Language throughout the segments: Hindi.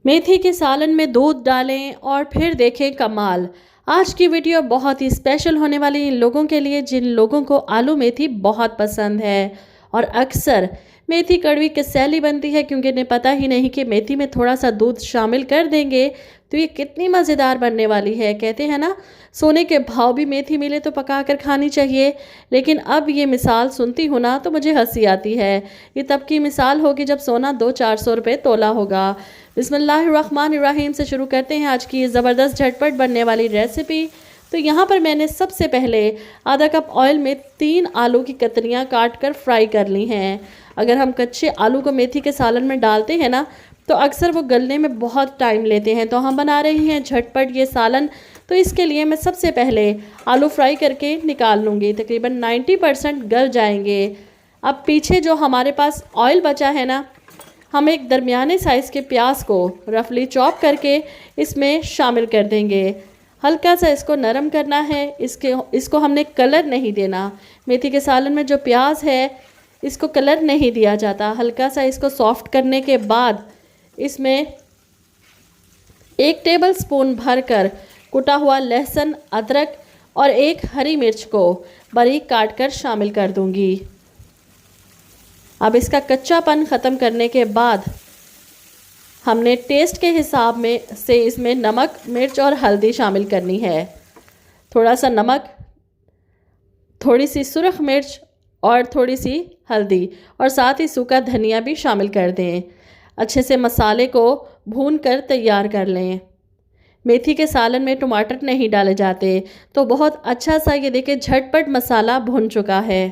मेथी के सालन में दूध डालें और फिर देखें कमाल। आज की वीडियो बहुत ही स्पेशल होने वाली इन लोगों के लिए जिन लोगों को आलू मेथी बहुत पसंद है। और अक्सर मेथी कड़वी कसैली बनती है क्योंकि इन्हें पता ही नहीं कि मेथी में थोड़ा सा दूध शामिल कर देंगे तो ये कितनी मज़ेदार बनने वाली है। कहते हैं ना, सोने के भाव भी मेथी मिले तो पका कर खानी चाहिए। लेकिन अब ये मिसाल सुनती हूँ ना तो मुझे हंसी आती है। ये तब की मिसाल होगी जब सोना 200-400 रुपये तोला होगा। बिस्मिल्लाहिर्रहमानिर्रहीम से शुरू करते हैं आज की ये ज़बरदस्त झटपट बनने वाली रेसिपी। तो यहाँ पर मैंने सबसे पहले आधा कप ऑयल में 3 आलू की कतरियाँ काट कर फ्राई कर ली हैं। अगर हम कच्चे आलू को मेथी के सालन में डालते हैं ना तो अक्सर वो गलने में बहुत टाइम लेते हैं। तो हम बना रहे हैं झटपट ये सालन, तो इसके लिए मैं सबसे पहले आलू फ्राई करके निकाल लूँगी। तकरीबन 90% गल जाएंगे। अब पीछे जो हमारे पास ऑयल बचा है ना, हम एक दरमियाने साइज़ के प्याज को रफली चॉप करके इसमें शामिल कर देंगे। हल्का सा इसको नरम करना है। इसको हमने कलर नहीं देना। मेथी के सालन में जो प्याज है इसको कलर नहीं दिया जाता। हल्का सा इसको सॉफ्ट करने के बाद इसमें 1 टेबल स्पून भरकर कुटा हुआ लहसुन, अदरक और 1 हरी मिर्च को बारीक काट कर शामिल कर दूंगी। अब इसका कच्चापन ख़त्म करने के बाद हमने टेस्ट के हिसाब में से इसमें नमक, मिर्च और हल्दी शामिल करनी है। थोड़ा सा नमक, थोड़ी सी सुरख मिर्च और थोड़ी सी हल्दी और साथ ही सूखा धनिया भी शामिल कर दें। अच्छे से मसाले को भून कर तैयार कर लें। मेथी के सालन में टमाटर नहीं डाले जाते। तो बहुत अच्छा सा ये देखिए झटपट मसाला भुन चुका है।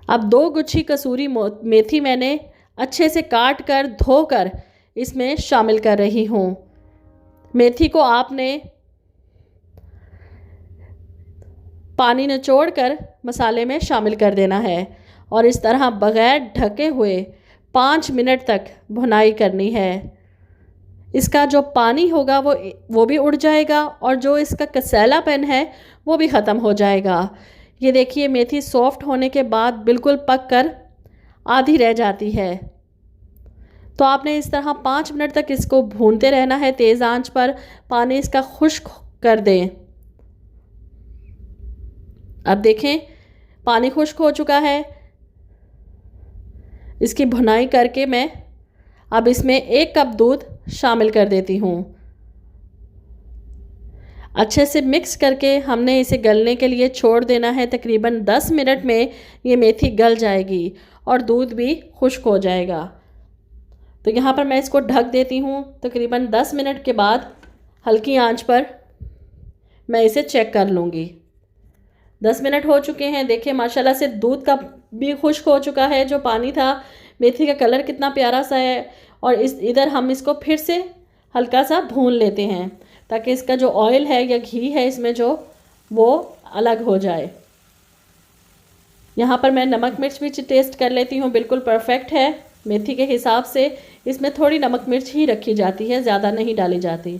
अब 2 गुच्छी कसूरी मेथी मैंने अच्छे से काट कर धोकर इसमें शामिल कर रही हूँ। मेथी को आपने पानी निचोड़ कर मसाले में शामिल कर देना है और इस तरह बग़ैर ढके हुए 5 मिनट तक भुनाई करनी है। इसका जो पानी होगा वो भी उड़ जाएगा और जो इसका कसैलापन है वो भी ख़त्म हो जाएगा। ये देखिए मेथी सॉफ्ट होने के बाद बिल्कुल पक कर आधी रह जाती है। तो आपने इस तरह 5 मिनट तक इसको भूनते रहना है तेज़ आंच पर। पानी इसका खुश्क कर दें। अब देखें पानी खुश्क हो चुका है। इसकी भुनाई करके मैं अब इसमें 1 कप दूध शामिल कर देती हूँ। अच्छे से मिक्स करके हमने इसे गलने के लिए छोड़ देना है। तकरीबन 10 मिनट में ये मेथी गल जाएगी और दूध भी खुश्क हो जाएगा। तो यहाँ पर मैं इसको ढक देती हूँ। तकरीबन 10 मिनट के बाद हल्की आंच पर मैं इसे चेक कर लूँगी। 10 मिनट हो चुके हैं। देखिए माशाल्लाह से दूध का भी खुश्क हो चुका है। जो पानी था, मेथी का कलर कितना प्यारा सा है। और इधर हम इसको फिर से हल्का सा भून लेते हैं ताकि इसका जो ऑयल है या घी है इसमें जो वो अलग हो जाए। यहाँ पर मैं नमक मिर्च भी टेस्ट कर लेती हूँ। बिल्कुल परफेक्ट है। मेथी के हिसाब से इसमें थोड़ी नमक मिर्च ही रखी जाती है, ज़्यादा नहीं डाली जाती।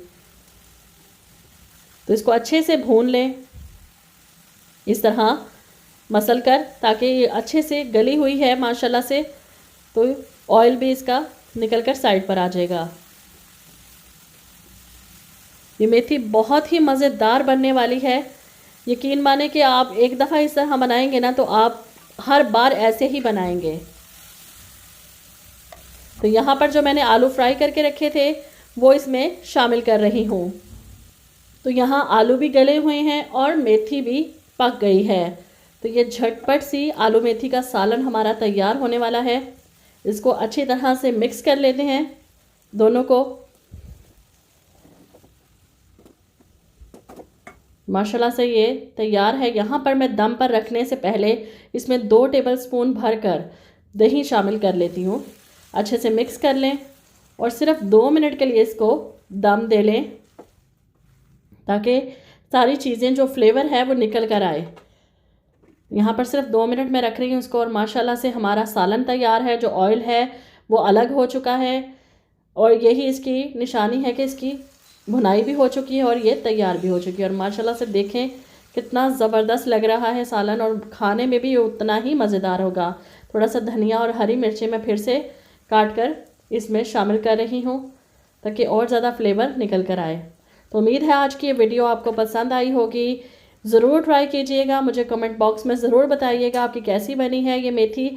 तो इसको अच्छे से भून लें इस तरह मसल कर, ताकि ये अच्छे से गली हुई है माशाल्लाह से। तो ऑयल भी इसका निकल कर साइड पर आ जाएगा। ये मेथी बहुत ही मज़ेदार बनने वाली है। यकीन माने कि आप एक दफ़ा इस तरह बनाएंगे ना तो आप हर बार ऐसे ही बनाएंगे। तो यहाँ पर जो मैंने आलू फ्राई करके रखे थे वो इसमें शामिल कर रही हूँ। तो यहाँ आलू भी गले हुए हैं और मेथी भी पक गई है। तो ये झटपट सी आलू मेथी का सालन हमारा तैयार होने वाला है। इसको अच्छी तरह से मिक्स कर लेते हैं दोनों को। माशाल्लाह से ये तैयार है। यहाँ पर मैं दम पर रखने से पहले इसमें 2 टेबलस्पून भरकर दही शामिल कर लेती हूँ। अच्छे से मिक्स कर लें और सिर्फ 2 मिनट के लिए इसको दम दे लें ताकि सारी चीज़ें जो फ्लेवर है वो निकल कर आए। यहाँ पर सिर्फ 2 मिनट में रख रही हूँ इसको और माशाल्लाह से हमारा सालन तैयार है। जो ऑयल है वो अलग हो चुका है और यही इसकी निशानी है कि इसकी भुनाई भी हो चुकी है और ये तैयार भी हो चुकी है। और माशाल्लाह से देखें कितना ज़बरदस्त लग रहा है सालन और खाने में भी उतना ही मज़ेदार होगा। थोड़ा सा धनिया और हरी मिर्ची मैं फिर से काट कर इसमें शामिल कर रही हूँ ताकि और ज़्यादा फ्लेवर निकल कर आए। तो उम्मीद है आज की ये वीडियो आपको पसंद आई होगी। ज़रूर ट्राई कीजिएगा, मुझे कमेंट बॉक्स में ज़रूर बताइएगा आपकी कैसी बनी है ये मेथी।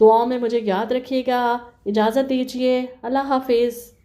दुआओं में मुझे याद रखिएगा। इजाज़त दीजिए, अल्लाह हाफिज़।